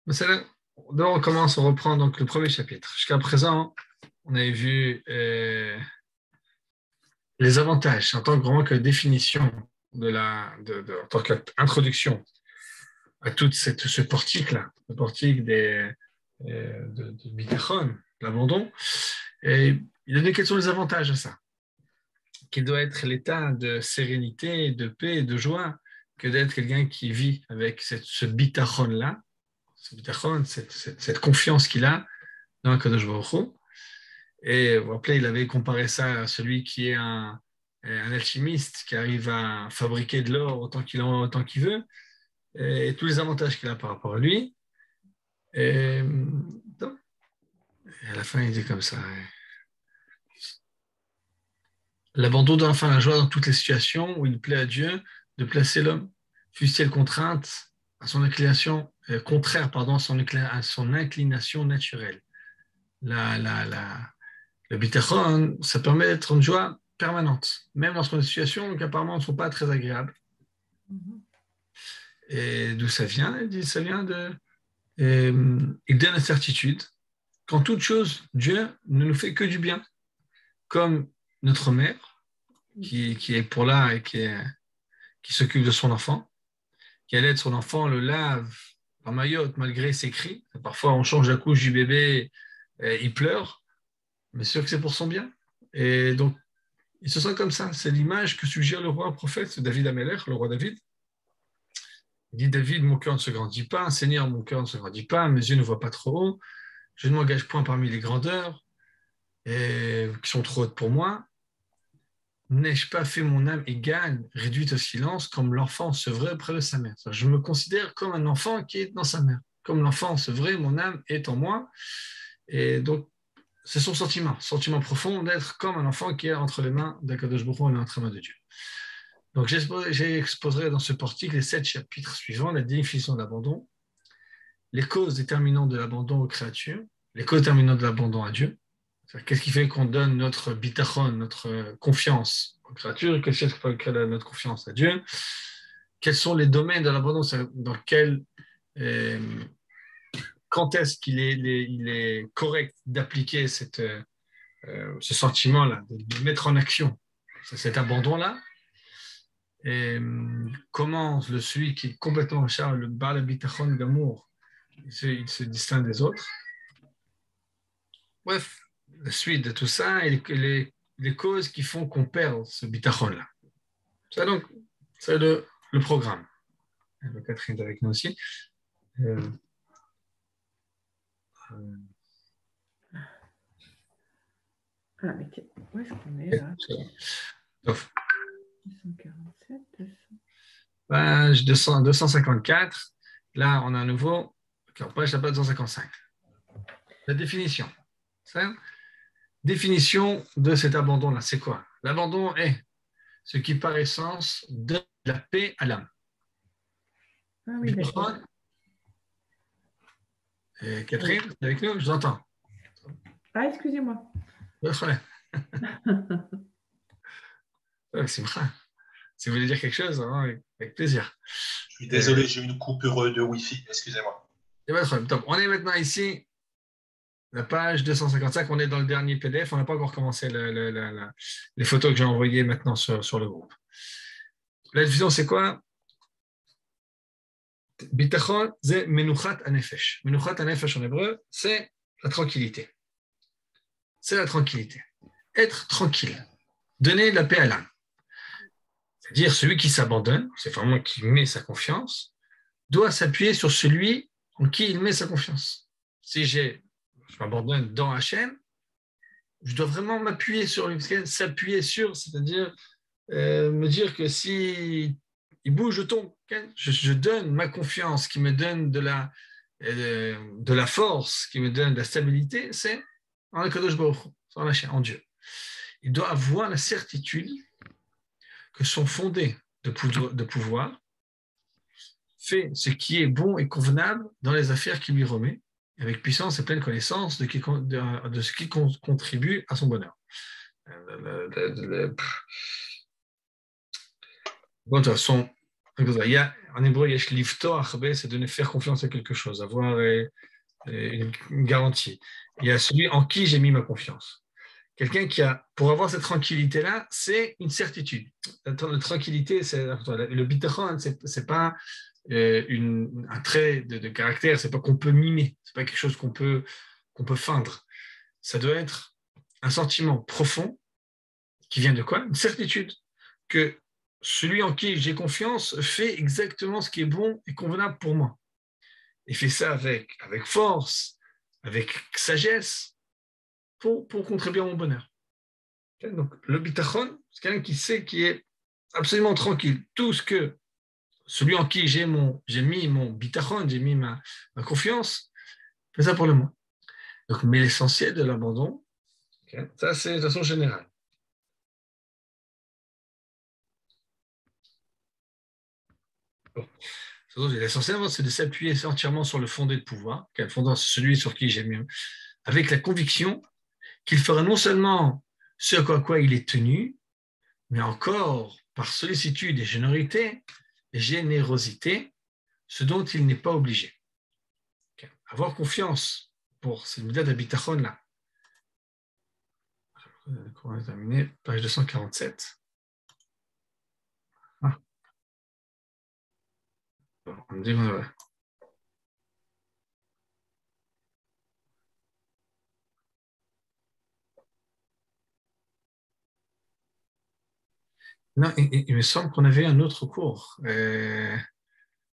Mais c'est là, d'abord, on reprend donc le premier chapitre. Jusqu'à présent, on avait vu les avantages en tant que définition en tant qu'introduction à tout ce portique-là, le portique de Bitachon, l'abandon. Et il a dit quels sont les avantages à ça, qui doit être l'état de sérénité, de paix, de joie, que d'être quelqu'un qui vit avec ce bitachon-là, ce bitachon, cette confiance qu'il a dans Kadosh Baruch Hu. Et vous vous rappelez, il avait comparé ça à celui qui est un alchimiste qui arrive à fabriquer de l'or autant qu'il veut, et tous les avantages qu'il a par rapport à lui. Et, donc, à la fin, il dit comme ça. L'abandon donne enfin la joie dans toutes les situations où il plaît à Dieu de placer l'homme, fût-elle contrainte à son inclination, contraire pardon, à son inclination naturelle. Le bitachon, ça permet d'être une joie permanente, même lorsqu'on a des situations qui apparemment ne sont pas très agréables. Et d'où ça vient? Il dit, ça vient de... il donne la certitude qu'en toute chose, Dieu ne nous fait que du bien, comme notre mère, qui est pour là et qui s'occupe de son enfant, qui aide son enfant, le lave en maillot malgré ses cris. Parfois, on change la couche du bébé, il pleure, mais sûr que c'est pour son bien. Et donc, il se sent comme ça. C'est l'image que suggère le roi prophète David Améler, le roi David. Il dit, David, mon cœur ne se grandit pas. Seigneur, mon cœur ne se grandit pas. Mes yeux ne voient pas trop haut. Je ne m'engage point parmi les grandeurs qui sont trop hautes pour moi. N'ai-je pas fait mon âme égale, réduite au silence, comme l'enfant sevré près de sa mère? Je me considère comme un enfant qui est dans sa mère. Comme l'enfant sevré, mon âme est en moi. Et donc, c'est son sentiment profond d'être comme un enfant qui est entre les mains d'Akadosh Baruch Hu et entre les mains de Dieu. Donc, j'exposerai dans ce portique les 7 chapitres suivants, la définition de l'abandon, les causes déterminantes de l'abandon aux créatures, les causes déterminantes de l'abandon à Dieu. Qu'est-ce qui fait qu'on donne notre bitachon, notre confiance aux créatures? Qu'est-ce qui fait qu'on donne notre confiance à Dieu? Quels sont les domaines de l'abandon? Dans quel, quand est-ce il est correct d'appliquer ce sentiment-là, de mettre en action cet abandon-là? Et comment celui qui est complètement chargé, le Baal Bitachon d'amour, il se distingue des autres? Bref, la suite de tout ça et les causes qui font qu'on perd ce bitachon-là. Ça, donc, c'est le programme. Catherine est avec nous aussi. Ah, mais où est-ce qu'on est là? 247, 200. Page 254. Là, on a un nouveau. Page 255. La définition. Ça, définition de cet abandon-là, c'est quoi? L'abandon est ce qui, par essence, donne la paix à l'âme. Ah oui, d'accord. Catherine, oui. Avec nous, je vous entends. Ah, excusez-moi. Simcha. Si vous voulez dire quelque chose, avec plaisir. Je suis désolé, j'ai eu une coupure de Wi-Fi, excusez-moi. Donc, on est maintenant ici, la page 255, on est dans le dernier PDF, on n'a pas encore commencé les photos que j'ai envoyées maintenant sur le groupe. La division, c'est quoi? Bitachon, c'est menuchat anefesh. Menuchat anefesh en hébreu, c'est la tranquillité. C'est la tranquillité. Être tranquille. Donner de la paix à l'âme. C'est-à-dire, celui qui s'abandonne, c'est vraiment qui met sa confiance, doit s'appuyer sur celui en qui il met sa confiance. Si je m'abandonne dans Hachem, je dois vraiment m'appuyer sur lui, s'appuyer sur, c'est-à-dire me dire que si il bouge, je tombe. Je donne ma confiance qui me donne de la force, qui me donne de la stabilité, c'est en Akadosh Baruch Hu, en Dieu. Il doit avoir la certitude que son fondé de pouvoir fait ce qui est bon et convenable dans les affaires qu'il lui remet, avec puissance et pleine connaissance de ce qui contribue à son bonheur. Il y a, en hébreu, il y a liftoach, c'est donner faire confiance à quelque chose, avoir une garantie. Il y a celui en qui j'ai mis ma confiance. Quelqu'un qui a, pour avoir cette tranquillité-là, c'est une certitude. La tranquillité, le bitachon, c'est pas un trait de caractère, c'est pas qu'on peut mimer, c'est pas quelque chose qu'on peut feindre. Ça doit être un sentiment profond qui vient de quoi? Une certitude que celui en qui j'ai confiance fait exactement ce qui est bon et convenable pour moi. Et fait ça avec force, avec sagesse, pour contribuer à mon bonheur. Okay? Donc, le bitachon, c'est quelqu'un qui sait, qui est absolument tranquille. Tout ce que celui en qui j'ai mis mon bitachon, j'ai mis ma confiance, fait ça pour le moins. Donc, mais l'essentiel de l'abandon, okay, ça c'est de façon générale. Bon. L'essentiel, c'est de s'appuyer entièrement sur le fondé de pouvoir, qui est le fondement, celui sur qui j'ai mis, avec la conviction qu'il fera non seulement ce à quoi il est tenu, mais encore par sollicitude et générosité, ce dont il n'est pas obligé. Okay. Avoir confiance pour cette méthode d'habitachon-là. On va terminer, page 247. Ah. On me dit, ouais. Non, il me semble qu'on avait un autre cours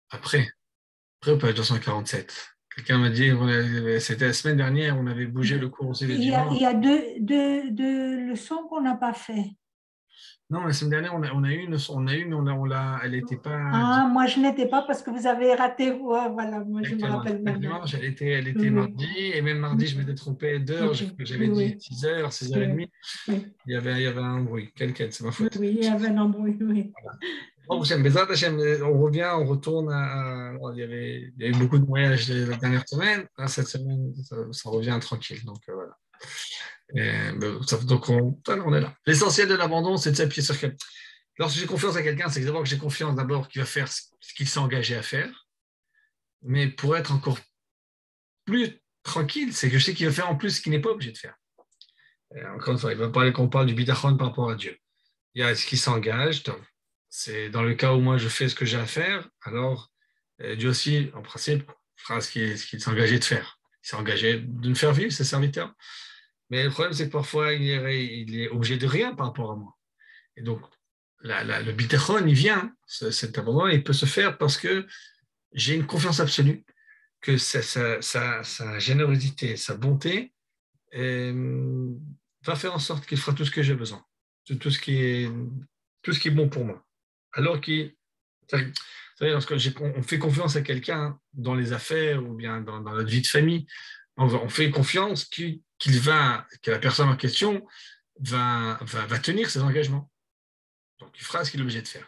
après page 247. Quelqu'un m'a dit, c'était la semaine dernière, on avait bougé le cours aussi. Il y a deux leçons qu'on n'a pas fait. Non, la semaine dernière, on a eu, mais elle n'était pas. Ah, moi je n'étais pas parce que vous avez raté. Ouais, voilà, moi je me rappelle maintenant. Elle était mardi, et même mardi, je m'étais trompé d'heure, j'avais dit 6h, 6h30. Oui. Il y avait un bruit. C'est ma faute. Oui, il y avait un embrouille, oui. Voilà. On revient, on retourne il y a eu beaucoup de voyages la dernière semaine. Là, cette semaine, ça revient tranquille. Donc, voilà. Donc, on est là. L'essentiel de l'abandon, c'est de s'appuyer sur quelqu'un. Lorsque j'ai confiance à quelqu'un, c'est d'abord que j'ai confiance qu'il va faire ce qu'il s'est engagé à faire. Mais pour être encore plus tranquille, c'est que je sais qu'il va faire en plus ce qu'il n'est pas obligé de faire. Encore une fois, il va parler qu'on parle du bitachon par rapport à Dieu. Il y a ce qui s'engage. C'est dans le cas où moi je fais ce que j'ai à faire, alors Dieu aussi, en principe, fera ce qu'il s'est engagé de faire. Il s'est engagé de me faire vivre, ses serviteurs. Mais le problème, c'est que parfois, il est obligé de rien par rapport à moi. Et donc, le bitachon, il vient, cet abandon, il peut se faire parce que j'ai une confiance absolue que sa générosité, sa bonté va faire en sorte qu'il fera tout ce que j'ai besoin, tout ce qui est bon pour moi. Alors lorsqu'on fait confiance à quelqu'un dans les affaires ou bien dans notre vie de famille, on fait confiance que la personne en question va tenir ses engagements. Donc, il fera ce qu'il est obligé de faire.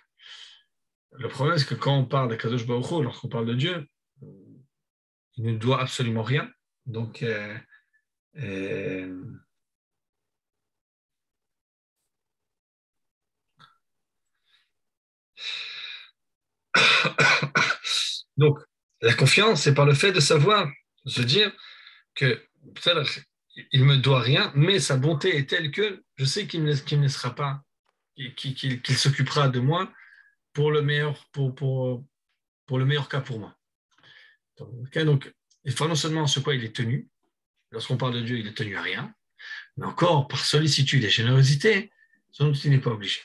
Le problème, c'est que quand on parle d'Akadosh Baruch Hu, lorsqu'on parle de Dieu, il ne doit absolument rien. Donc, donc, la confiance, c'est par le fait de savoir, de se dire que peut-être il me doit rien, mais sa bonté est telle que je sais qu'il ne me laissera pas, qu'il s'occupera de moi pour le meilleur, pour le meilleur cas pour moi. Donc, il faut non seulement ce quoi il est tenu, lorsqu'on parle de Dieu, il est tenu à rien, mais encore par sollicitude et générosité, ce dont il n'est pas obligé.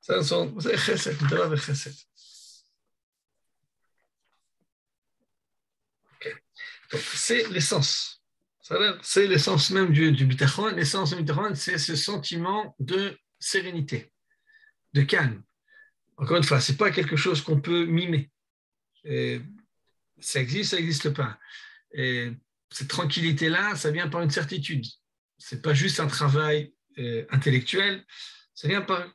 Ça, c'est chesed, de chesed. Donc, c'est l'essence. C'est l'essence même du bitachon. L'essence du bitachon, c'est ce sentiment de sérénité, de calme. Encore une fois, ce n'est pas quelque chose qu'on peut mimer. Ça n'existe pas. Et cette tranquillité-là, ça vient par une certitude. Ce n'est pas juste un travail intellectuel, ça vient par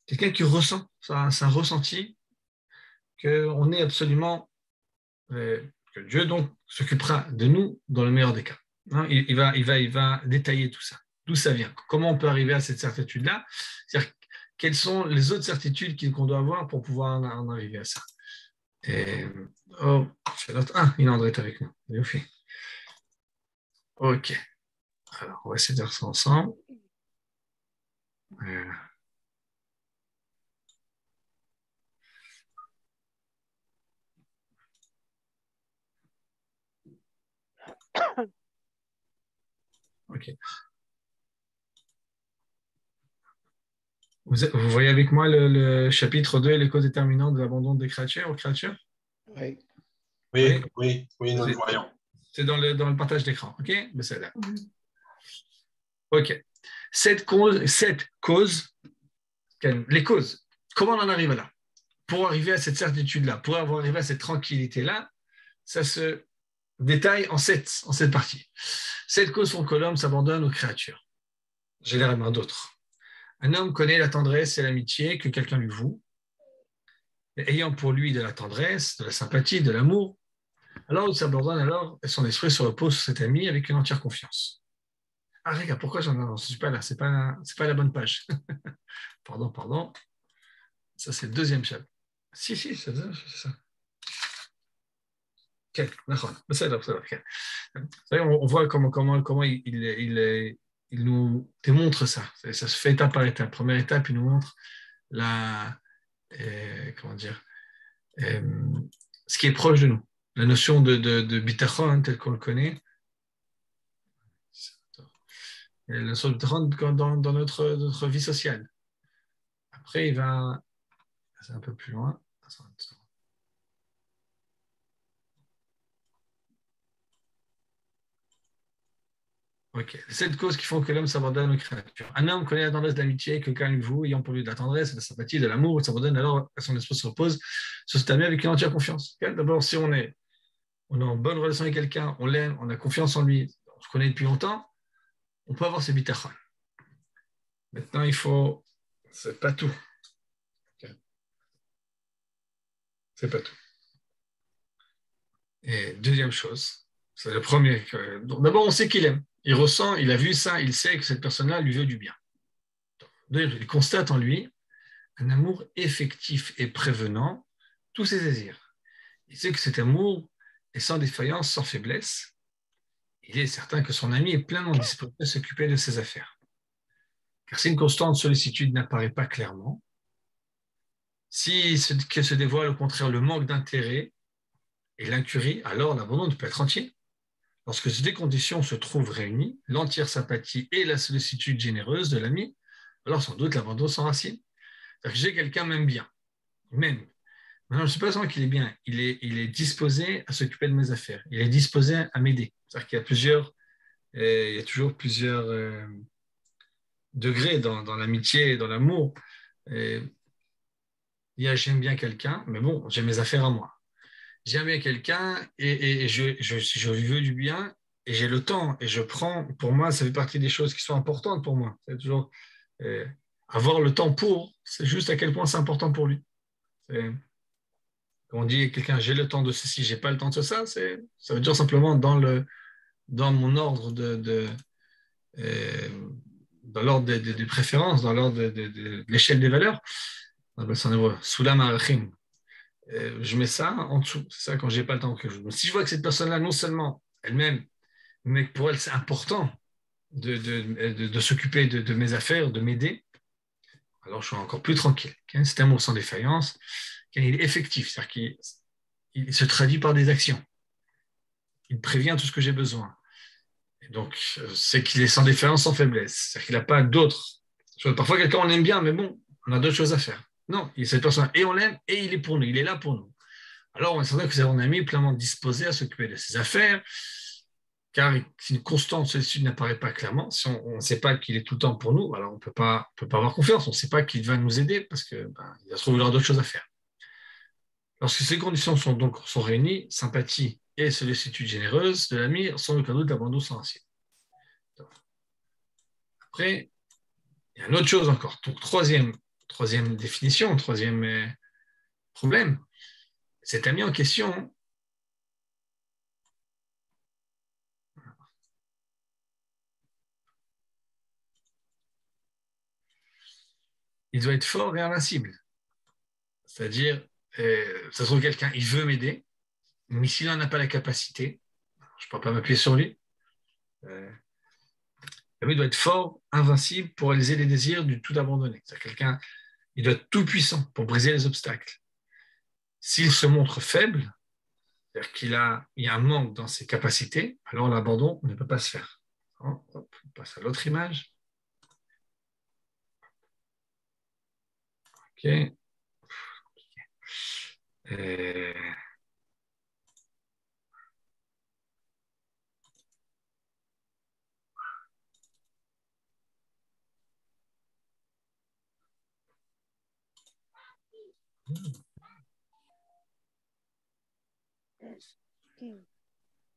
quelqu'un qui ressent. C'est un ressenti qu'on est absolument... que Dieu donc s'occupera de nous dans le meilleur des cas. Hein, il va détailler tout ça. D'où ça vient? Comment on peut arriver à cette certitude-là? C'est-à-dire, quelles sont les autres certitudes qu'on doit avoir pour pouvoir en arriver à ça. Et, oh, il André est avec nous. Ok. Alors, on va essayer de faire ça ensemble. Euh, ok. Vous voyez avec moi le chapitre 2 et les causes déterminantes de l'abandon des créatures aux créatures? Oui. Oui, Oui. oui, oui, nous le voyons. C'est dans le partage d'écran, ok? Mais c'est là. Ok. Cette cause, les causes, comment on en arrive là? Pour arriver à cette certitude-là, pour arriver à cette tranquillité-là, ça se détaille en sept parties. Cette cause font que l'homme s'abandonne aux créatures, généralement d'autres. Un homme connaît la tendresse et l'amitié que quelqu'un lui voue, et ayant pour lui de la tendresse, de la sympathie, de l'amour, alors il s'abandonne alors et son esprit se repose sur cet ami avec une entière confiance. Ah, regarde, pourquoi j'en suis pas là? C'est pas la bonne page. Pardon. Ça, c'est le deuxième chapitre. Si, c'est ça. Ok, d'accord. Ok. On voit comment il nous démontre ça. Ça se fait étape par étape. Première étape, il nous montre comment dire, ce qui est proche de nous. La notion de bitachon, telle qu'on le connaît. La notion de bitachon dans notre vie sociale. Après, il va... C'est un peu plus loin. Ok. Sept causes qui font que l'homme s'abandonne aux créatures. Un homme connaît la tendresse de l'amitié, quelqu'un lui voue, ayant pour lui de la tendresse, de la sympathie, de l'amour, il s'abandonne alors à son esprit se repose sur cet ami avec une entière confiance. Okay. D'abord, si on est en bonne relation avec quelqu'un, on l'aime, on a confiance en lui, on se connaît depuis longtemps, on peut avoir ses bitachon. Maintenant, c'est pas tout. Okay. C'est pas tout. Et deuxième chose, c'est le premier. D'abord, on sait qu'il aime. Il ressent, il a vu ça, il sait que cette personne-là lui veut du bien. D'ailleurs, il constate en lui un amour effectif et prévenant tous ses désirs. Il sait que cet amour est sans défaillance, sans faiblesse. Il est certain que son ami est pleinement disposé à s'occuper de ses affaires. Car si une constante sollicitude n'apparaît pas clairement, si ce que se dévoile au contraire le manque d'intérêt et l'incurie, alors l'abandon ne peut être entier. Lorsque ces deux conditions se trouvent réunies, l'entière sympathie et la sollicitude généreuse de l'ami, alors sans doute l'abandon s'enracine. C'est-à-dire que j'ai quelqu'un même bien, même. Maintenant, je ne sais pas seulement qu'il est bien, il est disposé à s'occuper de mes affaires, il est disposé à m'aider. C'est-à-dire qu'il y a il y a toujours plusieurs degrés dans l'amitié et dans l'amour. Il y a j'aime bien quelqu'un, mais bon, j'ai mes affaires à moi. J'aime bien quelqu'un et je lui veux du bien et j'ai le temps et je prends, pour moi, ça fait partie des choses qui sont importantes pour moi. C'est toujours euh, avoir le temps pour, c'est juste à quel point c'est important pour lui. Quand on dit à quelqu'un j'ai le temps de ceci, j'ai pas le temps de ça, ça veut dire simplement dans mon ordre euh, dans l'ordre des préférences, dans l'ordre de l'échelle des valeurs. On appelle ça en hébreu, Sulam Arachim. Je mets ça en dessous. C'est ça quand j'ai pas le temps que je. Si je vois que cette personne-là, non seulement elle-même, mais que pour elle, c'est important de s'occuper de mes affaires, de m'aider, alors je suis encore plus tranquille. Okay. C'est un amour sans défaillance. Okay. Il est effectif, c'est-à-dire qu'il se traduit par des actions. Il prévient tout ce que j'ai besoin. Et donc, c'est qu'il est sans défaillance, sans faiblesse. C'est-à-dire qu'il n'a pas d'autres. Parfois, quelqu'un, on l'aime bien, mais bon, on a d'autres choses à faire. Non, cette personne, et on l'aime, et il est pour nous, il est là pour nous. Alors, on est certain que c'est un ami pleinement disposé à s'occuper de ses affaires, car si une constante sollicitude n'apparaît pas clairement, si on ne sait pas qu'il est tout le temps pour nous, alors on ne peut pas avoir confiance, on ne sait pas qu'il va nous aider, parce qu'il va se trouver d'autres choses à faire. Lorsque ces conditions sont réunies, sympathie et sollicitude généreuse de l'ami, sans aucun doute l'abandon sans ancien. Après, il y a une autre chose encore. Donc, troisième définition, troisième problème. Cet ami en question, il doit être fort et invincible. C'est-à-dire, ça se trouve quelqu'un, il veut m'aider, mais s'il n'en a pas la capacité, je ne peux pas m'appuyer sur lui. Il doit être fort, invincible pour réaliser les désirs du tout abandonné. C'est-à-dire quelqu'un, il doit être tout puissant pour briser les obstacles. S'il se montre faible, c'est-à-dire il y a un manque dans ses capacités, alors l'abandon ne peut pas se faire. Hop, on passe à l'autre image. OK.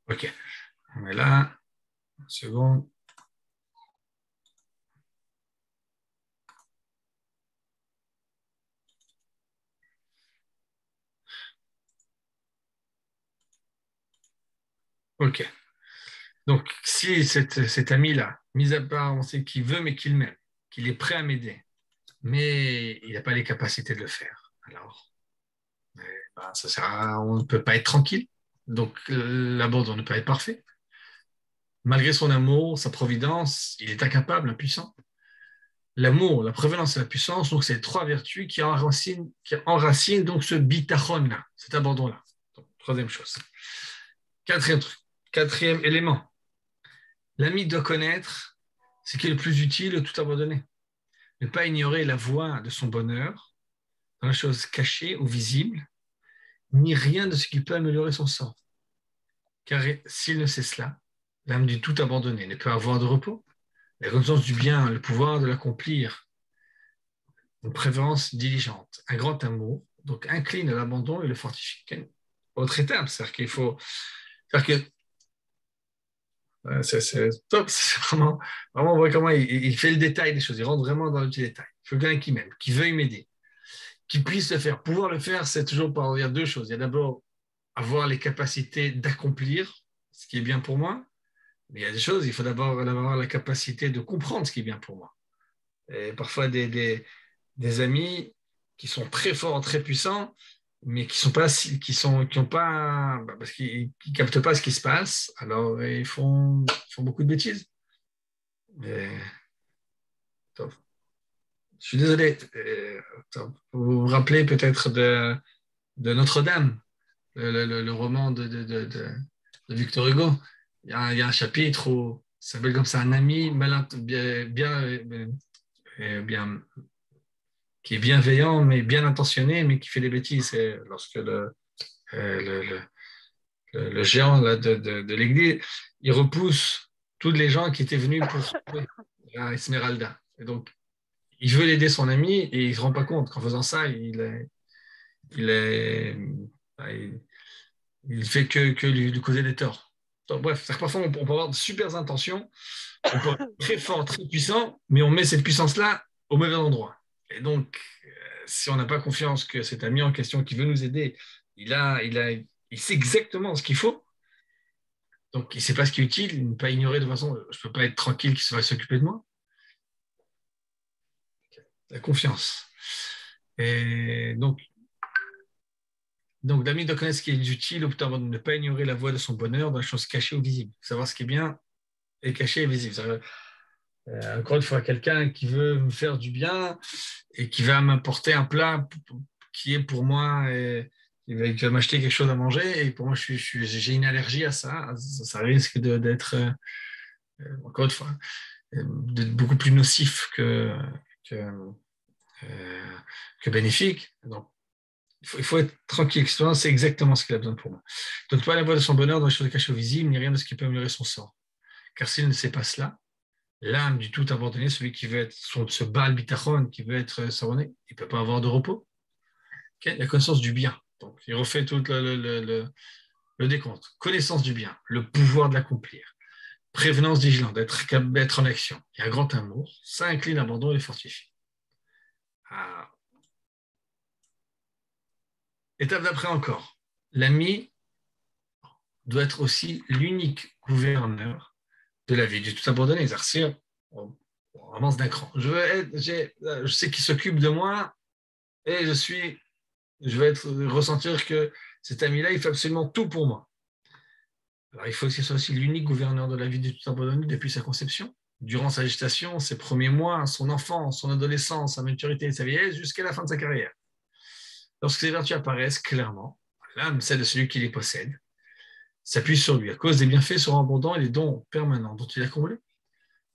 OK. On est là. Une seconde. OK. Donc, si cet ami-là, mis à part, on sait qu'il veut, mais qu'il m'aime, qu'il est prêt à m'aider, mais il n'a pas les capacités de le faire, alors, ça sert à, on ne peut pas être tranquille. Donc, l'abandon ne peut pas être parfait. Malgré son amour, sa providence, il est incapable, impuissant. L'amour, la prévalence et la puissance, donc c'est trois vertus qui enracinent donc ce bitachon-là, cet abandon-là. Donc, troisième chose. Quatrième élément. L'ami doit connaître ce qui est le plus utile, tout abandonner. Ne pas ignorer la voie de son bonheur dans les choses cachées ou visibles, ni rien de ce qui peut améliorer son sort. Car s'il ne sait cela, l'âme du tout abandonné ne peut avoir de repos. La connaissance du bien, le pouvoir de l'accomplir, une préférence diligente, un grand amour, donc incline à l'abandon et le fortifie. Autre étape, c'est-à-dire qu'il faut... C'est-à-dire que c'est top, c'est vraiment, on voit comment il fait le détail des choses, il rentre vraiment dans le petit détail. Il faut quelqu'un qui m'aime, qui veuille m'aider, qui puisse le faire. Pouvoir le faire, c'est toujours par, il y a deux choses. Il y a d'abord avoir les capacités d'accomplir ce qui est bien pour moi, mais il y a des choses, il faut d'abord avoir la capacité de comprendre ce qui est bien pour moi. Et parfois des amis qui sont très forts, très puissants, mais qui ont pas, parce qu'ils captent pas ce qui se passe, alors ils font beaucoup de bêtises. Et, je suis désolé. Vous vous rappelez peut-être de Notre-Dame, le roman de Victor Hugo. Il y a un chapitre où ça s'appelle comme ça un ami bien qui est bienveillant, mais bien intentionné, mais qui fait des bêtises. C'est lorsque le, le géant là, de l'église, il repousse tous les gens qui étaient venus pour sauver Esmeralda. Et donc, il veut l'aider son ami et il ne se rend pas compte qu'en faisant ça, il fait que lui causer des torts. Donc, bref, parfois on peut avoir de super intentions, on peut être très fort, très puissant, mais on met cette puissance-là au mauvais endroit. Et donc, si on n'a pas confiance que cet ami en question qui veut nous aider, il sait exactement ce qu'il faut, donc il ne sait pas ce qui est utile, il ne peut pas ignorer de toute façon, je ne peux pas être tranquille qu'il va s'occuper de moi. La confiance. Et donc l'ami doit connaître ce qui est utile, optant de ne pas ignorer la voie de son bonheur dans les choses cachées ou visibles. Savoir ce qui est bien et caché et visible. Encore une fois, quelqu'un qui veut me faire du bien et qui va m'apporter un plat qui est pour moi, et il va m'acheter quelque chose à manger et pour moi, j'ai une allergie à ça. Ça risque d'être, encore une fois, d'être beaucoup plus nocif que bénéfique. Donc, il faut être tranquille. C'est exactement ce qu'il a besoin pour moi. Donc, pas la voie de son bonheur dans les choses cachées ou visibles, ni rien de ce qui peut améliorer son sort. Car s'il ne sait pas cela, l'âme du tout abandonné, celui qui veut être ce Baal Bitachon, qui veut être sabonné, il ne peut pas avoir de repos. Okay? La connaissance du bien. Donc, il refait tout le décompte. Connaissance du bien, le pouvoir de l'accomplir. Prévenance vigilante, d'être en action. Il y a un grand amour, ça incline l'abandon et fortifie. Étape d'après encore. L'ami doit être aussi l'unique gouverneur de la vie du tout abandonné, exercer On avance d'un cran. Je sais qu'il s'occupe de moi et je vais ressentir que cet ami-là, il fait absolument tout pour moi. Alors, il faut que ce soit aussi l'unique gouverneur de la vie du tout abandonné depuis sa conception, durant sa gestation, ses premiers mois, son enfance, son adolescence, sa maturité et sa vieillesse, jusqu'à la fin de sa carrière. Lorsque ces vertus apparaissent clairement, l'âme, celle de celui qui les possède, s'appuie sur lui. À cause des bienfaits sont abondants et des dons permanents dont il a comblé,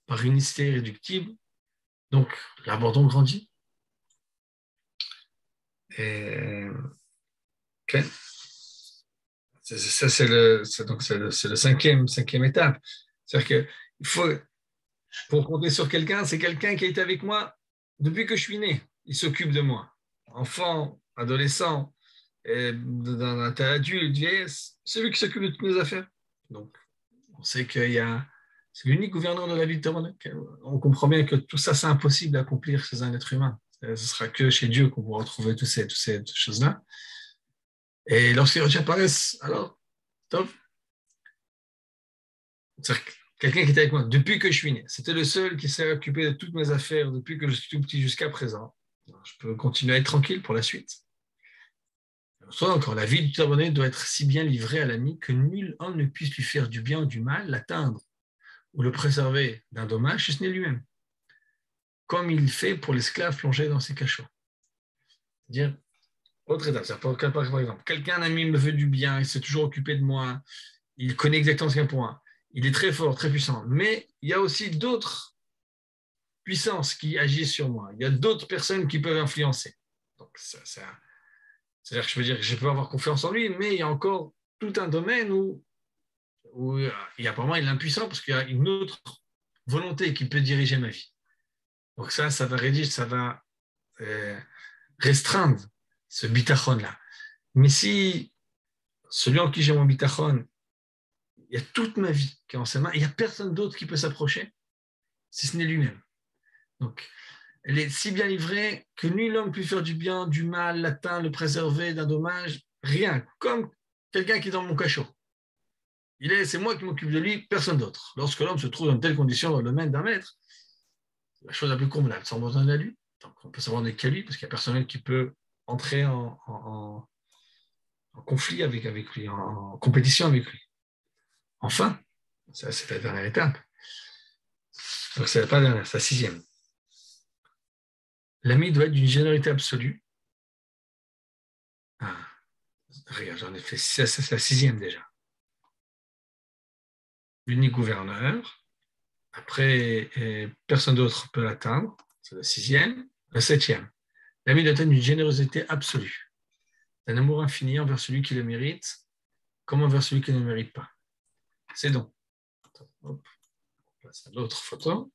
par unicité irréductible. Donc, l'abandon grandit. Et... Okay. Ça, c'est le cinquième étape. C'est-à-dire qu'il faut, pour compter sur quelqu'un, c'est quelqu'un qui a été avec moi depuis que je suis né. Il s'occupe de moi. Enfant, adolescent, dans un tas adulte, vieillesse, c'est lui qui s'occupe de toutes mes affaires. Donc, on sait c'est l'unique gouverneur de la vie de Torah. On comprend bien que tout ça, c'est impossible d'accomplir chez un être humain. Ce ne sera que chez Dieu qu'on pourra retrouver toutes ces choses-là. Et lorsqu'ils apparaissent, alors, top. C'est-à-dire quelqu'un qui était avec moi depuis que je suis né. C'était le seul qui s'est occupé de toutes mes affaires depuis que je suis tout petit jusqu'à présent. Alors, je peux continuer à être tranquille pour la suite. Soit encore, la vie du tout abandonné doit être si bien livrée à l'ami que nul homme ne puisse lui faire du bien ou du mal, l'atteindre ou le préserver d'un dommage, si ce n'est lui-même. Comme il fait pour l'esclave plongé dans ses cachots. C'est-à-dire, autre étape, par exemple, un ami me veut du bien, il s'est toujours occupé de moi, il connaît exactement ce qu'il y a pour moi, il est très fort, très puissant, mais il y a aussi d'autres puissances qui agissent sur moi, il y a d'autres personnes qui peuvent influencer. Donc, c'est-à-dire que je veux dire que je peux avoir confiance en lui, mais il y a encore tout un domaine où il y a, pour moi, il est impuissant parce qu'il y a une autre volonté qui peut diriger ma vie. Donc ça va restreindre ce bitachon-là. Mais si celui en qui j'ai mon bitachon, il y a toute ma vie qui est en ses mains, il n'y a personne d'autre qui peut s'approcher, si ce n'est lui-même. Donc, elle est si bien livrée que nul homme peut faire du bien, du mal, l'atteindre, le préserver d'un dommage, rien. Comme quelqu'un qui est dans mon cachot. C'est moi qui m'occupe de lui, personne d'autre. Lorsque l'homme se trouve dans telle condition dans le domaine d'un maître, c'est la chose la plus convenable, sans besoin de lui. Donc, on peut savoir qu'à lui, parce qu'il n'y a personne qui peut entrer en conflit avec lui, en compétition avec lui. Enfin, ça c'est la dernière étape. Donc, c'est pas la dernière, c'est la sixième. L'ami doit être d'une générosité absolue. Ah, regarde, j'en ai fait 6, c'est la sixième déjà. L'unique gouverneur. Après, personne d'autre peut l'atteindre. C'est la sixième. La septième. L'ami doit être d'une générosité absolue. Un amour infini envers celui qui le mérite, comme envers celui qui ne le mérite pas. C'est donc. Hop, on passe à l'autre photo.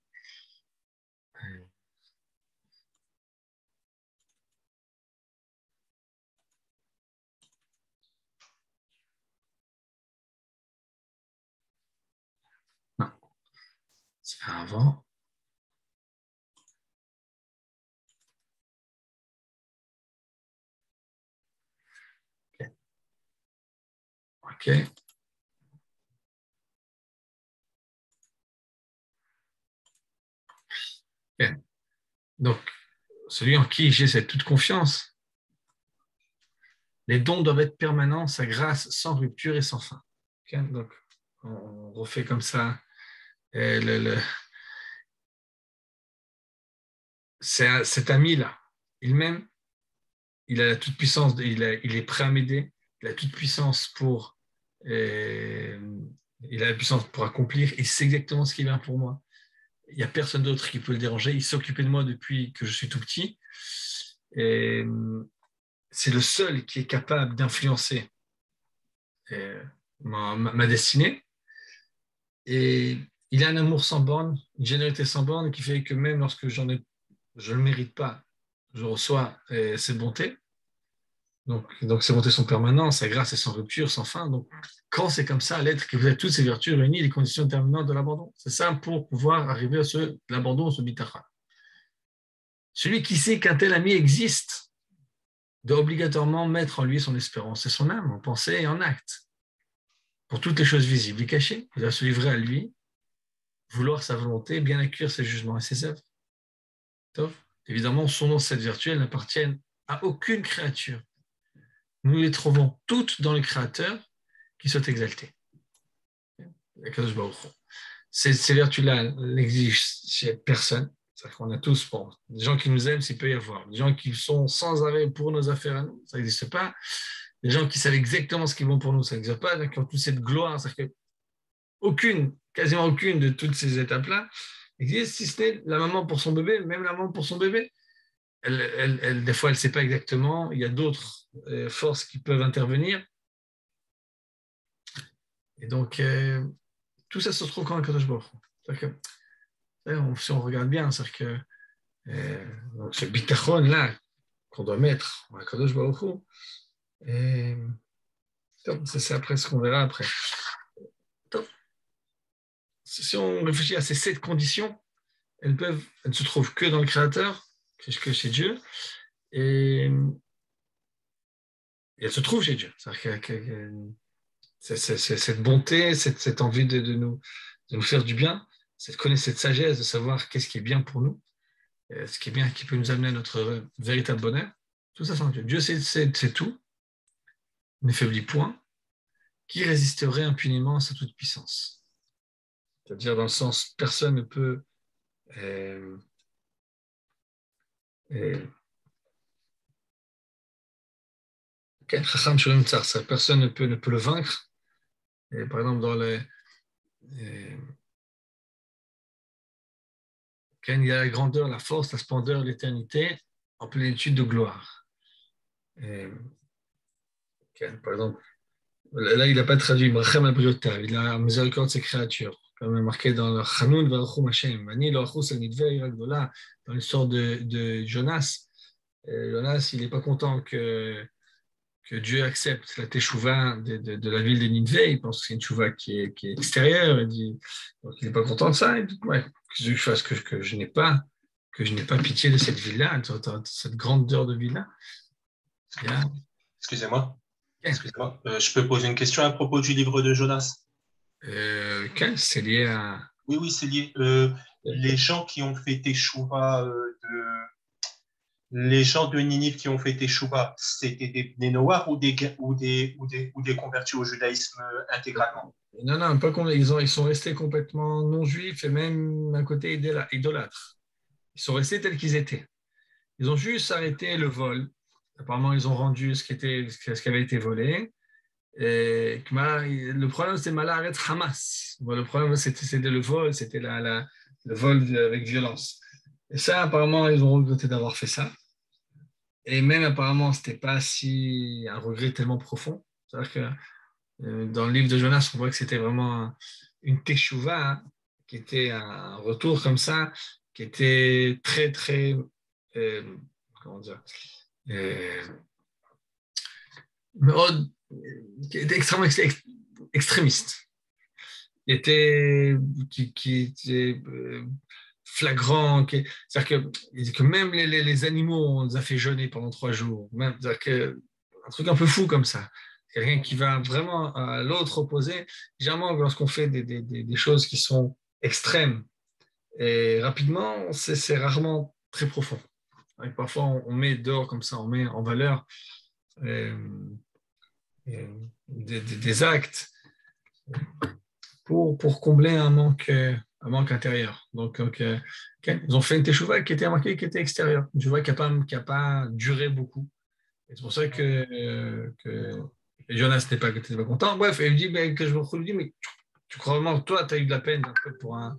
Non, c'est avant. OK. Okay. Donc, celui en qui j'ai cette toute confiance, les dons doivent être permanents, sa grâce sans rupture et sans fin. Okay. Donc, on refait comme ça. Cet ami-là, il-même, il a la toute puissance, il est prêt à m'aider, il a toute puissance il a la puissance pour accomplir, et c'est exactement ce qui est bien pour moi. Il n'y a personne d'autre qui peut le déranger, il s'est occupé de moi depuis que je suis tout petit, et c'est le seul qui est capable d'influencer ma destinée, et il a un amour sans borne, une générosité sans borne, qui fait que même lorsque je ne le mérite pas, je reçois ses bontés. Donc ces bontés sont permanentes, sa grâce est sans rupture, sans fin. Donc, quand c'est comme ça, l'être qui vous a toutes ces vertus réunies, les conditions déterminantes de l'abandon. C'est ça pour pouvoir arriver à l'abandon, ce bitachon. Celui qui sait qu'un tel ami existe doit obligatoirement mettre en lui son espérance et son âme, en pensée et en acte. Pour toutes les choses visibles et cachées, il doit se livrer à lui vouloir sa volonté, bien accueillir ses jugements et ses œuvres. Tov. Évidemment, son nom, cette vertu, elles n'appartiennent à aucune créature. Nous les trouvons toutes dans le Créateur qui soit exalté. Ces vertus-là n'exigent chez personne. C'est-à-dire qu'on a tous, bon, des gens qui nous aiment, s'il peut y avoir. Des gens qui sont sans arrêt pour nos affaires à nous, ça n'existe pas. Des gens qui savent exactement ce qui est bon pour nous, ça n'existe pas. Qui ont toute cette gloire, c'est-à-dire quasiment aucune de toutes ces étapes-là existe, si ce n'est la maman pour son bébé, même la maman pour son bébé. Des fois, elle ne sait pas exactement. Il y a d'autres forces qui peuvent intervenir. Et donc, tout ça se trouve quand même Kadosh Baruch Hu. Si on regarde bien, c'est-à-dire que donc ce bitachon-là qu'on doit mettre à Kadosh Baruch Hu, c'est après ce qu'on verra après. Donc, si on réfléchit à ces 7 conditions, elles ne se trouvent que dans le Créateur, que chez Dieu, et elles se trouvent chez Dieu. C'est-à-dire que c'est cette bonté, cette envie de nous faire du bien, cette sagesse de savoir qu'est-ce qui est bien pour nous, ce qui est bien, qui peut nous amener à notre véritable bonheur. Tout ça, c'est en Dieu. Dieu, c'est tout, ne faiblit point, qui résisterait impunément à sa toute-puissance. C'est-à-dire dans le sens, personne ne peut personne ne peut le vaincre. Et par exemple, dans quand il y a la grandeur, la force, la splendeur, l'éternité, en plénitude de gloire. Par exemple, là, il n'a pas traduit Brachem al-Briotav, il a miséricorde de ses créatures, comme marqué dans le Chanoun Varachum Hashem, Ani lo achus al nidvei Ragdola, dans l'histoire de Jonas. Jonas, il n'est pas content que Dieu accepte la teshuva de la ville de Nineveh. Il pense que c'est une teshuva qui est extérieure. Donc il n'est pas content de ça. Il dit, ouais, que je fasse que je n'ai pas pitié de cette ville-là, de cette grandeur de ville-là. Excusez-moi. Je peux poser une question à propos du livre de Jonas? C'est lié à... Oui, c'est lié. Les gens qui ont fait teshuva les gens de Ninive qui ont fait teshuva, c'était des noirs ou des convertis au judaïsme intégralement? Non, pas ils sont restés complètement non-juifs et même d'un côté idolâtres. Ils sont restés tels qu'ils étaient. Ils ont juste arrêté le vol. Apparemment, ils ont rendu ce qui avait été volé. Et le problème, c'était Malaret Hamas. Bon, le problème, c'était le vol, c'était le vol avec violence. Et ça, apparemment, ils ont regretté d'avoir fait ça. Et même, apparemment, ce n'était pas un regret tellement profond. C'est-à-dire que dans le livre de Jonas, on voit que c'était vraiment une teshuva, hein, qui était un retour comme ça, qui était très, très, comment dire, qui était extrêmement extrémiste, qui était flagrant, c'est-à-dire que même les animaux, on les a fait jeûner pendant 3 jours, même, c'est-à-dire que, un truc un peu fou comme ça. Quelqu'un qui va vraiment à l'autre opposé. Généralement, lorsqu'on fait des choses qui sont extrêmes et rapidement, c'est rarement très profond. Et parfois, on met dehors comme ça, on met en valeur des actes pour combler un manque intérieur. Donc, ils ont fait une teshuva qui était marquée, qui était extérieure. Une teshuva qui n'a pas duré beaucoup. Et c'est pour ça que Jonas n'était pas content. Bref, il dit, que je me dis, mais tu crois vraiment que toi, tu as eu de la peine un peu pour un...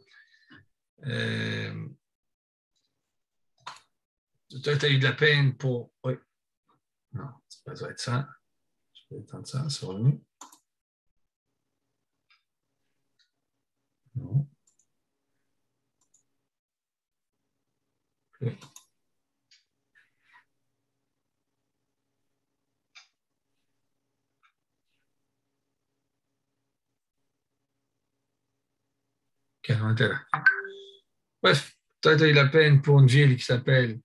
toi, tu as eu de la peine pour... Oui. Non, ça doit être ça. Je vais éteindre ça, c'est revenu. Non. Okay. Bref, toi, tu as eu la peine pour une ville qui s'appelle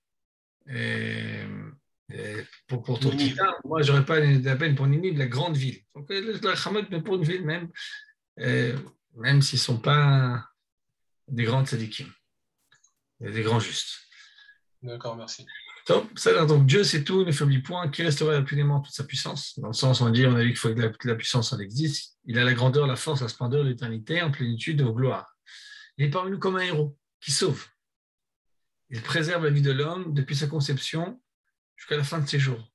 pour ton petit cas. Moi, je n'aurais pas eu la peine pour Ninive, la grande ville. Donc, la Hamad, mais pour une ville même, même s'ils ne sont pas des grands tzadikim, et des grands justes. D'accord, merci. Donc, ça, donc Dieu, c'est tout, ne faiblit point, qui restera impunément toute sa puissance. Dans le sens, on a vu qu'il faut que la puissance en existe. Il a la grandeur, la force, la splendeur, l'éternité, en plénitude de gloire. Il est parmi nous comme un héros qui sauve. Il préserve la vie de l'homme depuis sa conception jusqu'à la fin de ses jours.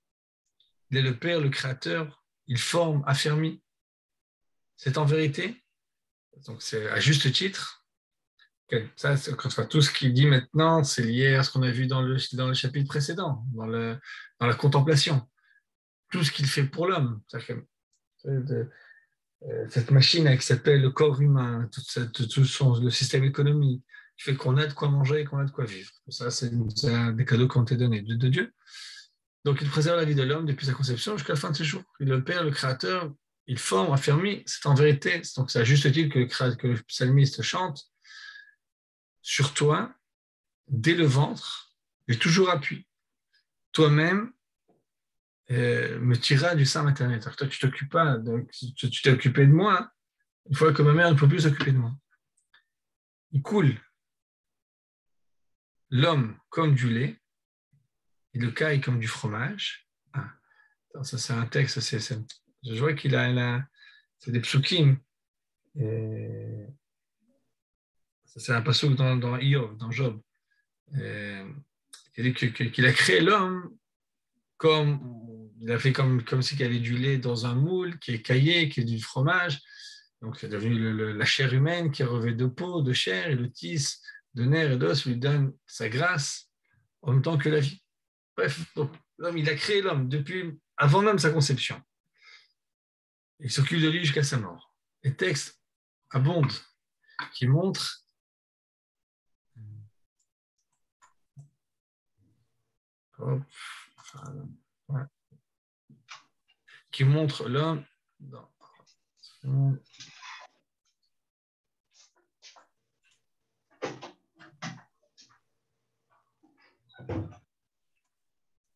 Il est le Père, le Créateur, il forme, affermit. C'est en vérité, donc c'est à juste titre. Ça, tout ce qu'il dit maintenant, c'est lié à ce qu'on a vu dans le chapitre précédent, dans la contemplation. Tout ce qu'il fait pour l'homme. Cette machine qui s'appelle le corps humain, le système économique, qui fait qu'on a de quoi manger et qu'on a de quoi vivre. Ça, c'est des cadeaux qui ont été donnés de Dieu. Donc, il préserve la vie de l'homme depuis sa conception jusqu'à la fin de ses jours. Il est le Père, le Créateur, il forme, affermit. C'est en vérité, donc c'est à juste titre que le psalmiste chante. Sur toi, dès le ventre, j'ai toujours appui. Toi-même me tireras du sein maternel. Toi, tu t'occupes pas, donc, tu t'es occupé de moi. Hein. Une fois que ma mère ne peut plus s'occuper de moi. Il coule l'homme comme du lait et le caille comme du fromage. Ah. Ça, c'est un texte, je vois qu'il c'est des psukim. C'est un passouk dans Iov, dans Job. Il dit qu'il a créé l'homme il a fait comme s'il y avait du lait dans un moule, qui est caillé, qui est du fromage. Donc, c'est devenu la chair humaine qui est revêtue de peau, de chair, et le tisse de nerfs et d'os lui donne sa grâce en même temps que la vie. Bref, donc, l'homme, il a créé l'homme depuis avant même sa conception. Il s'occupe de lui jusqu'à sa mort. Les textes abondent qui montrent qui montre l'homme dans...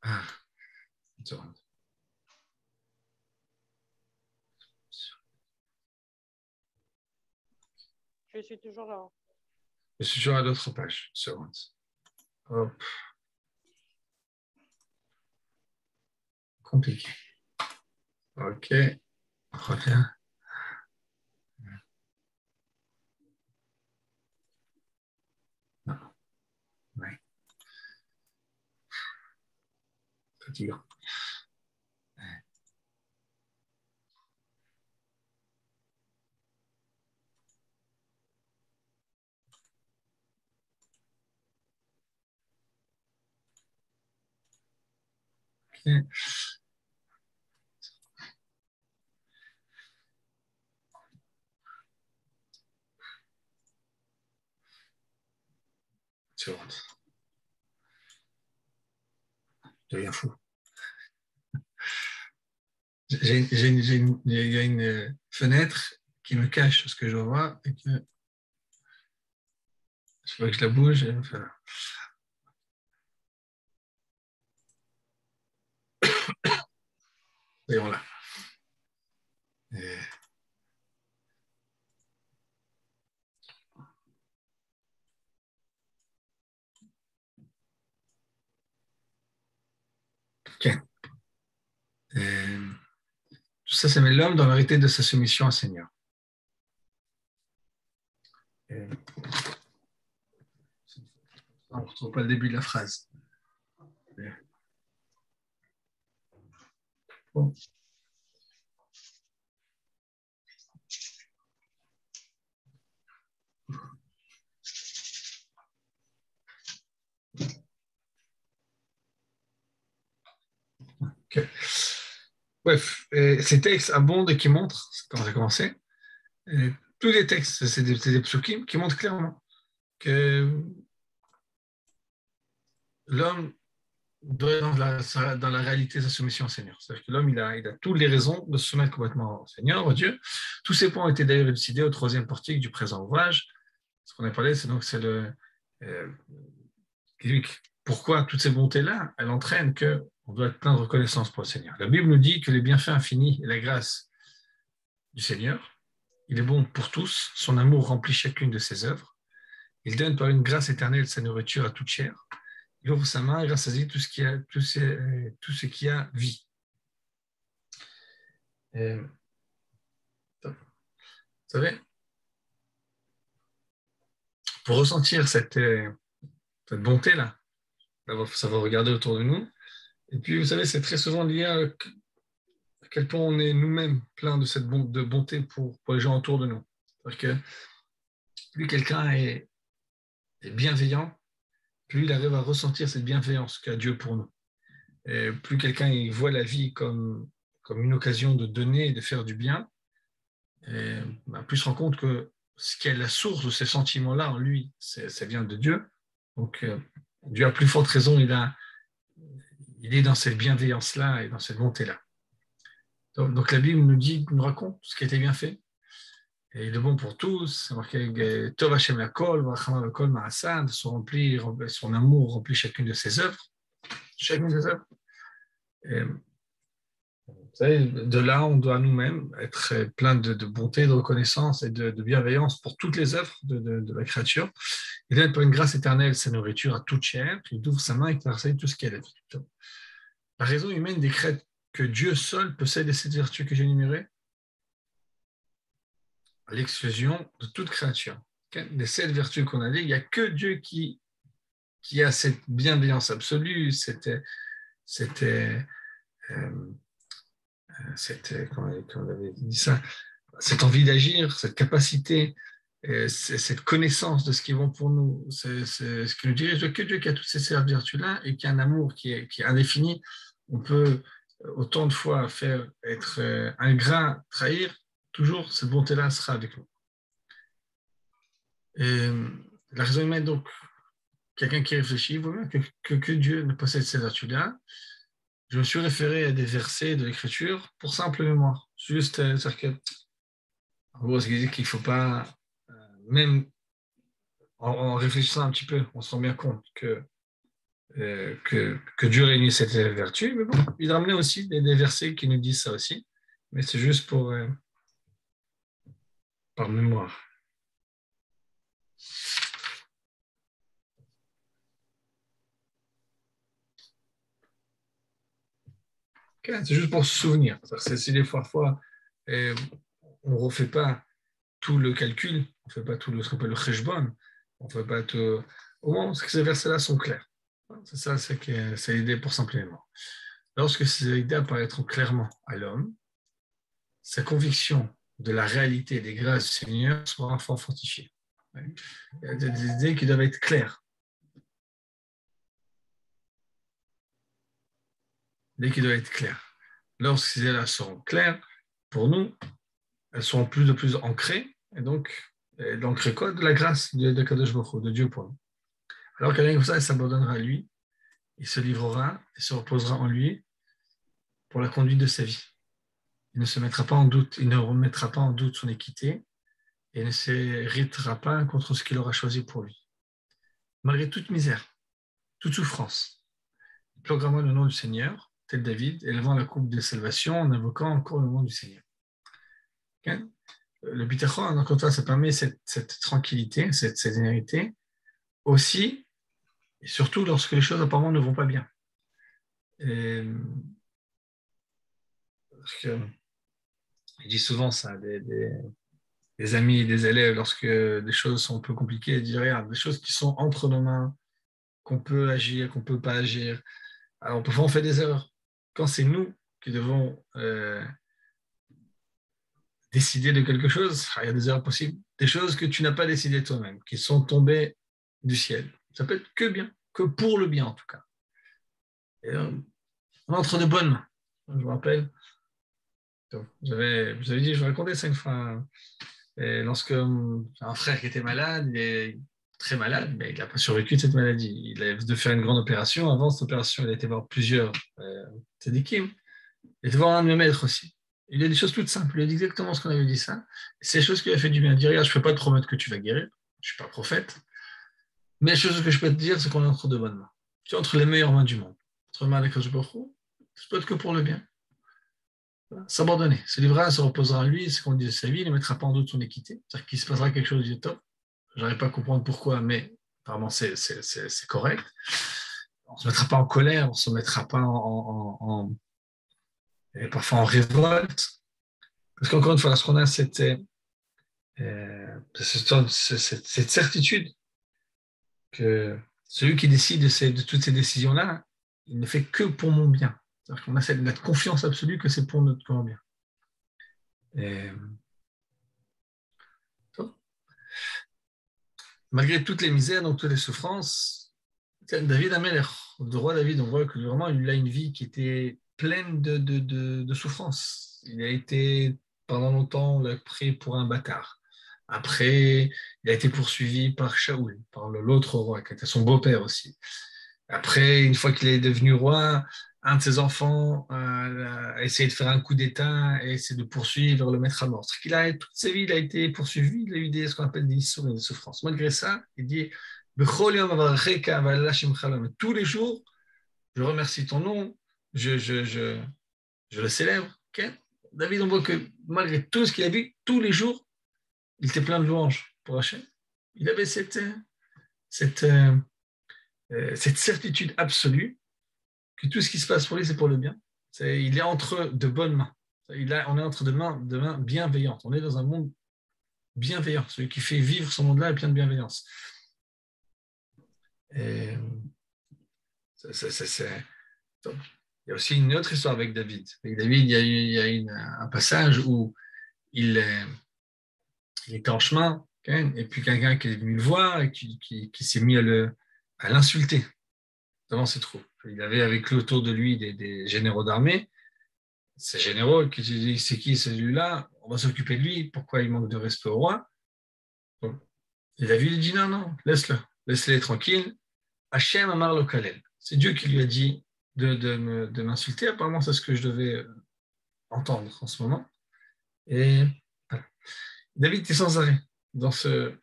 Ah, une seconde. Je suis toujours là. Je suis toujours à l'autre page. Une seconde. Hop. Compliqué. Ok. On revient. Non. Ouais. Fatigant. Ok. Seconde. Je deviens fou. Il y a une fenêtre qui me cache ce que je vois et que je vois que je la bouge et voilà. Voyons là. Ok. Tout ça, ça met l'homme dans la vérité de sa soumission au Seigneur. On ne retrouve pas le début de la phrase. Bon. Okay. Bref, ces textes abondent et qui montrent, quand j'ai commencé, tous les textes, c'est des psukim qui montrent clairement que l'homme doit être dans la réalité de sa soumission au Seigneur. C'est-à-dire que l'homme, il a toutes les raisons de se soumettre complètement au Seigneur, au Dieu. Tous ces points ont été d'ailleurs élucidés au 3e portique du présent ouvrage. Ce qu'on a parlé, c'est pourquoi toutes ces bontés-là, elles entraînent qu'on doit être plein de reconnaissance pour le Seigneur. La Bible nous dit que les bienfaits infinis et la grâce du Seigneur, il est bon pour tous, son amour remplit chacune de ses œuvres, Il donne par une grâce éternelle sa nourriture à toute chair. Il ouvre sa main et rassasie tout ce qui a vie. Vous savez, pour ressentir cette bonté-là, d'abord, il faut savoir regarder autour de nous. Et puis, vous savez, c'est très souvent lié à quel point on est nous-mêmes pleins de cette de bonté pour les gens autour de nous. C'est-à-dire que plus quelqu'un est bienveillant, plus il arrive à ressentir cette bienveillance qu'a Dieu pour nous. Et plus quelqu'un il voit la vie comme une occasion de donner et de faire du bien, et, plus il se rend compte que ce qui est la source de ces sentiments-là en lui, ça vient de Dieu. Donc, Dieu a plus forte raison, il est dans cette bienveillance-là et dans cette bonté-là. Donc la Bible nous raconte ce qui a été bien fait. Et il est bon pour tous. C'est marqué Tov Hashem Lakol, Vachama Lakol Ma'asan, son amour remplit chacune de ses œuvres. Chacune des œuvres. Et, vous savez, de là, on doit nous-mêmes être plein de bonté, de reconnaissance et de bienveillance pour toutes les œuvres de la créature. Il donne par une grâce éternelle sa nourriture à toute chair, puis il ouvre sa main et il tout ce qu'elle a vie. La raison humaine décrète que Dieu seul possède les 7 vertus que j'ai énumérées, à l'exclusion de toute créature. Les 7 vertus qu'on a dit, il n'y a que Dieu qui a cette bienveillance absolue, comment on avait dit ça, cette envie d'agir, cette capacité, cette connaissance de ce qui est bon pour nous. C'est ce qui nous dirige, que Dieu qui a toutes ces 7 vertus-là et qui a un amour qui est indéfini. On peut autant de fois être ingrat, trahir, toujours cette bonté-là sera avec nous. Et la raison humaine, donc, quelqu'un qui réfléchit, il vaut mieux que Dieu ne possède ces vertus-là. Je me suis référé à des versets de l'Écriture pour simple mémoire. Juste, c'est-à-dire que, en gros, ce qui dit qu'il ne faut pas, même en réfléchissant un petit peu, on se rend bien compte que Dieu réunit cette vertu, mais bon, il ramenait aussi des versets qui nous disent ça aussi, mais c'est juste par mémoire. Okay, c'est juste pour se souvenir. C'est des fois, on ne refait pas tout le calcul, on ne fait pas tout ce qu'on appelle le cheshbon, on ne fait pas tout. Au moins, ces versets-là sont clairs. C'est ça, c'est l'idée pour simplement. Lorsque ces idées apparaîtront clairement à l'homme, sa conviction de la réalité des grâces du Seigneur sera fort fortifiée. Il y a des idées qui doivent être claires. Des qui doivent être claires. Lorsque ces idées-là seront claires, pour nous, elles seront plus de plus ancrées, et donc, l'ancrée quoi? De la grâce de Kadosh Baruch Hu, de Dieu pour nous. Alors quelqu'un comme ça, il s'abandonnera à lui, il se livrera et se reposera en lui pour la conduite de sa vie. Il ne se mettra pas en doute, il ne remettra pas en doute son équité et ne s'irritera pas contre ce qu'il aura choisi pour lui. Malgré toute misère, toute souffrance, il proclamera le nom du Seigneur, tel David, élevant la coupe de salvation en invoquant encore le nom du Seigneur. Okay? Le bitachon, encore ça permet cette tranquillité, cette sérénité, aussi, et surtout lorsque les choses apparemment ne vont pas bien. Parce que, je dis souvent ça, des amis, des élèves, lorsque des choses sont un peu compliquées, ils disent, regarde, des choses qui sont entre nos mains, qu'on peut agir, qu'on ne peut pas agir. Alors, parfois, on fait des erreurs. Quand c'est nous qui devons décider de quelque chose, il y a des erreurs possibles. Des choses que tu n'as pas décidées toi-même, qui sont tombées du ciel. Ça peut être que bien, que pour le bien en tout cas. Et on entre de bonnes mains. Je me rappelle, j'avais dit, je vais raconter ça une fois. Et lorsque un frère qui était malade, il est très malade, mais il n'a pas survécu de cette maladie. Il a dû faire une grande opération. Avant cette opération, il a été voir plusieurs tzadikim. Il était voir un de mes maîtres aussi. Il a dit des choses toutes simples. Il a dit exactement ce qu'on avait dit ça. C'est des choses qui lui a fait du bien. Il dit, regarde, je ne peux pas te promettre que tu vas guérir. Je ne suis pas prophète. Mais la chose que je peux te dire, c'est qu'on est entre de bonnes mains. Tu es entre les meilleures mains du monde. Entre les mains de Kadosh Baruch Hu, ça peut être que pour le bien. S'abandonner, se livrera, se reposera en lui, c'est qu'on dit de sa vie, il ne mettra pas en doute son équité. C'est-à-dire qu'il se passera quelque chose de top. je n'arrive pas à comprendre pourquoi, mais apparemment c'est correct. On ne se mettra pas en colère, on ne se mettra pas parfois en révolte. Parce qu'encore une fois, lorsqu'on a cette certitude que celui qui décide de toutes ces décisions-là, il ne fait que pour mon bien. C'est-à-dire qu'on a cette confiance absolue que c'est pour notre bien. Malgré toutes les misères, donc toutes les souffrances, David Amelech, le roi David, on voit que vraiment il a une vie qui était pleine de souffrances. Il a été pendant longtemps pris pour un bâtard. Après, il a été poursuivi par Shaoul, par l'autre roi, qui était son beau-père aussi. Après, une fois qu'il est devenu roi, un de ses enfants a essayé de faire un coup d'État et essayer de poursuivre, le mettre à mort. Toute sa vie, il a été poursuivi, il a eu ce qu'on appelle des issours et des souffrances. Malgré ça, il dit tous les jours, je remercie ton nom, je le célèbre. Okay? David, on voit que malgré tout ce qu'il a vu, tous les jours, il était plein de louanges pour Hachem. Il avait cette certitude absolue que tout ce qui se passe pour lui, c'est pour le bien. Il est entre de bonnes mains. On est entre de mains bienveillantes. On est dans un monde bienveillant. Celui qui fait vivre ce monde-là est plein de bienveillance. Et il y a aussi une autre histoire avec David. Avec David, il y a un passage où il était en chemin, okay, et puis quelqu'un qui est venu le voir et qui s'est mis à l'insulter devant ses troupes. Il avait avec lui autour de lui des généraux d'armée. Ces généraux qui disent c'est qui celui-là? On va s'occuper de lui. Pourquoi il manque de respect au roi? Et David dit non, laisse-les tranquille. Hachem Amar lo Kalel. C'est Dieu qui lui a dit de m'insulter. Apparemment, c'est ce que je devais entendre en ce moment. Et voilà. David est sans arrêt dans ce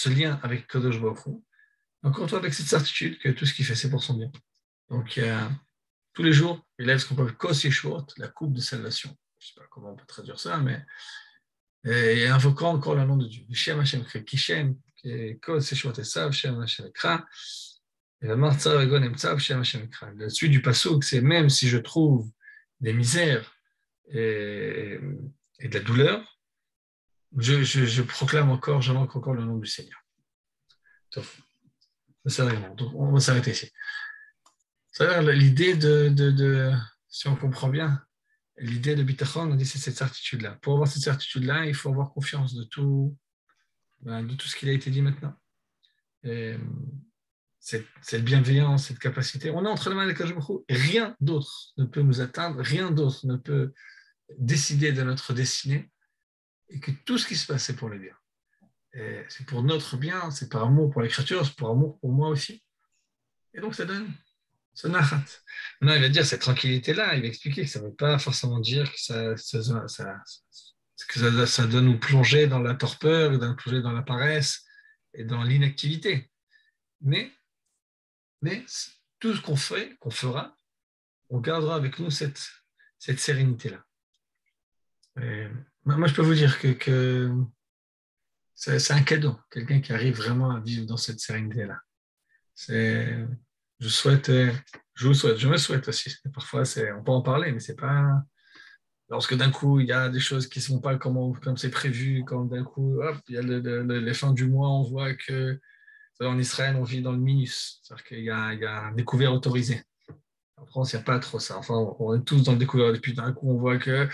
lien avec Kadosh Baruch Hu. Encore une fois, avec cette certitude que tout ce qu'il fait, c'est pour son bien. Donc, tous les jours, il lève ce qu'on appelle Kos Yeshuot, la coupe de salvation. Je ne sais pas comment on peut traduire ça, mais et invoquant encore le nom de Dieu. Shem Hashem Kre Kishem, Kos Yeshuot Esav, Shem Hashem Kra, et la Martza Vegon Emtsav, Shem Hashem Kra. La suite du passouk, c'est même si je trouve des misères et de la douleur, je proclame encore, j'invoque encore le nom du Seigneur. Donc, on va s'arrêter ici. C'est-à-dire l'idée si on comprend bien, l'idée de Bitachon, on dit c'est cette certitude-là. Pour avoir cette certitude-là, il faut avoir confiance de tout ce qu'il a été dit maintenant. Et cette bienveillance, cette capacité. On est entre les mains de Kadosh Baruch Hu, rien d'autre ne peut nous atteindre, rien d'autre ne peut décider de notre destinée, et que tout ce qui se passe, c'est pour le bien. Et c'est pour notre bien, c'est par amour pour l'écriture, c'est par amour pour moi aussi. Et donc ça donne ce nachat. Maintenant, il va dire cette tranquillité-là, il va expliquer que ça ne veut pas forcément dire que ça doit nous plonger dans la torpeur, nous plonger dans la paresse et dans l'inactivité. Mais tout ce qu'on fait, qu'on fera, on gardera avec nous cette sérénité-là. Et moi, je peux vous dire que c'est un cadeau, quelqu'un qui arrive vraiment à vivre dans cette sérénité-là. Je me souhaite aussi. Parfois, on peut en parler, mais c'est pas. Lorsque d'un coup, il y a des choses qui ne sont pas comme c'est prévu, quand d'un coup, hop, il y a les fins du mois, on voit que en Israël, on vit dans le minus. C'est-à-dire qu'il y a un découvert autorisé. En France, il n'y a pas trop ça. Enfin, on est tous dans le découvert. Et puis d'un coup, on voit que,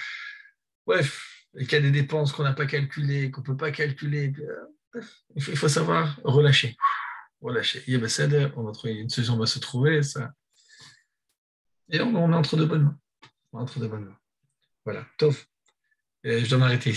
qu'il y a des dépenses qu'on n'a pas calculées, qu'on ne peut pas calculer. Il faut savoir relâcher. On va trouver une solution, va se trouver. Ça. Et on est entre de bonnes mains. Voilà, Tov. Je dois m'arrêter ici.